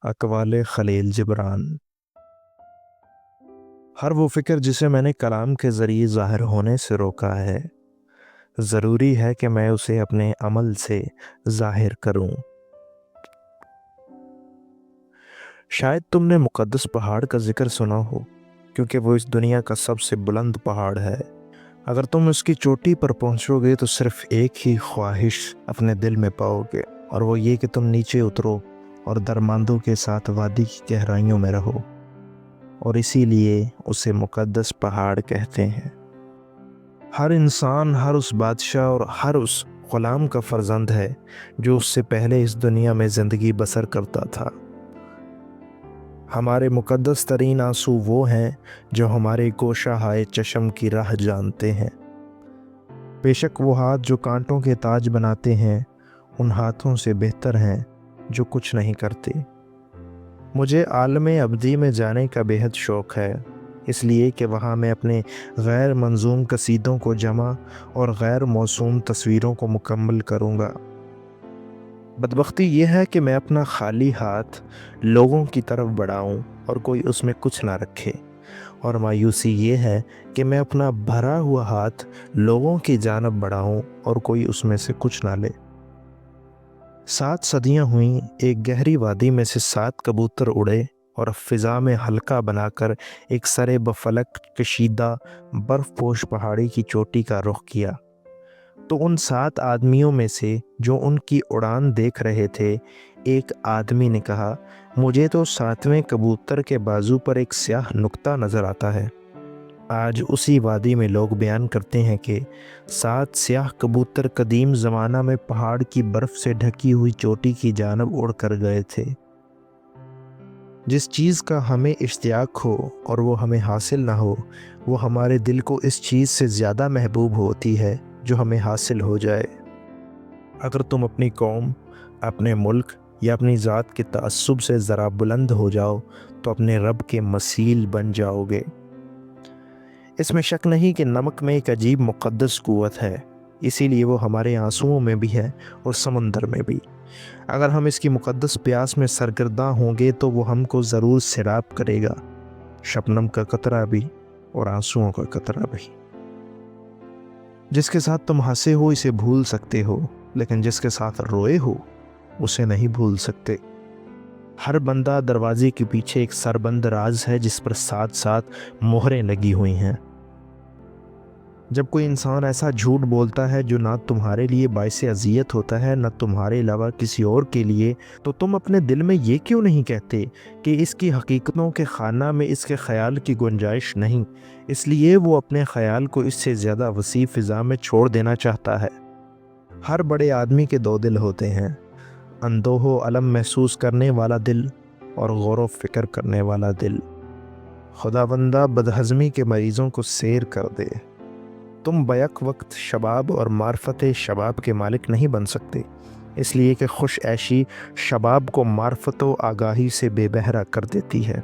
اقوال خلیل جبران۔ ہر وہ فکر جسے میں نے کلام کے ذریعے ظاہر ہونے سے روکا ہے، ضروری ہے کہ میں اسے اپنے عمل سے ظاہر کروں۔ شاید تم نے مقدس پہاڑ کا ذکر سنا ہو، کیونکہ وہ اس دنیا کا سب سے بلند پہاڑ ہے۔ اگر تم اس کی چوٹی پر پہنچو گے تو صرف ایک ہی خواہش اپنے دل میں پاؤ گے، اور وہ یہ کہ تم نیچے اترو اور درماندوں کے ساتھ وادی کی گہرائیوں میں رہو، اور اسی لیے اسے مقدس پہاڑ کہتے ہیں۔ ہر انسان، ہر اس بادشاہ اور ہر اس غلام کا فرزند ہے جو اس سے پہلے اس دنیا میں زندگی بسر کرتا تھا۔ ہمارے مقدس ترین آنسو وہ ہیں جو ہمارے گوشہ ہائے چشم کی راہ جانتے ہیں۔ بے شک وہ ہاتھ جو کانٹوں کے تاج بناتے ہیں ان ہاتھوں سے بہتر ہیں جو کچھ نہیں کرتے۔ مجھے عالم ابدی میں جانے کا بے حد شوق ہے، اس لیے کہ وہاں میں اپنے غیر منظوم قصیدوں کو جمع اور غیر موسوم تصویروں کو مکمل کروں گا۔ بدبختی یہ ہے کہ میں اپنا خالی ہاتھ لوگوں کی طرف بڑھاؤں اور کوئی اس میں کچھ نہ رکھے، اور مایوسی یہ ہے کہ میں اپنا بھرا ہوا ہاتھ لوگوں کی جانب بڑھاؤں اور کوئی اس میں سے کچھ نہ لے۔ 7 صدیاں ہوئیں، ایک گہری وادی میں سے 7 کبوتر اڑے اور فضا میں حلقہ بنا کر ایک سر بفلک کشیدہ برف پوش پہاڑی کی چوٹی کا رخ کیا۔ تو ان 7 آدمیوں میں سے جو ان کی اڑان دیکھ رہے تھے، ایک آدمی نے کہا، مجھے تو 7ویں کبوتر کے بازو پر ایک سیاہ نقطہ نظر آتا ہے۔ آج اسی وادی میں لوگ بیان کرتے ہیں کہ 7 سیاہ کبوتر قدیم زمانہ میں پہاڑ کی برف سے ڈھکی ہوئی چوٹی کی جانب اڑ کر گئے تھے۔ جس چیز کا ہمیں اشتیاق ہو اور وہ ہمیں حاصل نہ ہو، وہ ہمارے دل کو اس چیز سے زیادہ محبوب ہوتی ہے جو ہمیں حاصل ہو جائے۔ اگر تم اپنی قوم، اپنے ملک یا اپنی ذات کے تعصب سے ذرا بلند ہو جاؤ تو اپنے رب کے مثیل بن جاؤ گے۔ اس میں شک نہیں کہ نمک میں ایک عجیب مقدس قوت ہے، اسی لیے وہ ہمارے آنسوؤں میں بھی ہے اور سمندر میں بھی۔ اگر ہم اس کی مقدس پیاس میں سرگرداں ہوں گے تو وہ ہم کو ضرور سیراب کرے گا، شبنم کا قطرہ بھی اور آنسوؤں کا قطرہ بھی۔ جس کے ساتھ تم ہنسے ہو اسے بھول سکتے ہو، لیکن جس کے ساتھ روئے ہو اسے نہیں بھول سکتے۔ ہر بندہ دروازے کے پیچھے ایک سربند راز ہے جس پر 7 مہریں لگی ہوئی ہیں۔ جب کوئی انسان ایسا جھوٹ بولتا ہے جو نہ تمہارے لیے باعث اذیت ہوتا ہے نہ تمہارے علاوہ کسی اور کے لیے، تو تم اپنے دل میں یہ کیوں نہیں کہتے کہ اس کی حقیقتوں کے خانہ میں اس کے خیال کی گنجائش نہیں، اس لیے وہ اپنے خیال کو اس سے زیادہ وسیع فضا میں چھوڑ دینا چاہتا ہے۔ ہر بڑے آدمی کے 2 دل ہوتے ہیں، اندوہ و الم محسوس کرنے والا دل اور غور و فکر کرنے والا دل۔ خداوندہ بدہضمی کے مریضوں کو سیر کر دے۔ تم بیک وقت شباب اور معرفت شباب کے مالک نہیں بن سکتے، اس لیے کہ خوش عیشی شباب کو معرفت و آگاہی سے بے بہرا کر دیتی ہے۔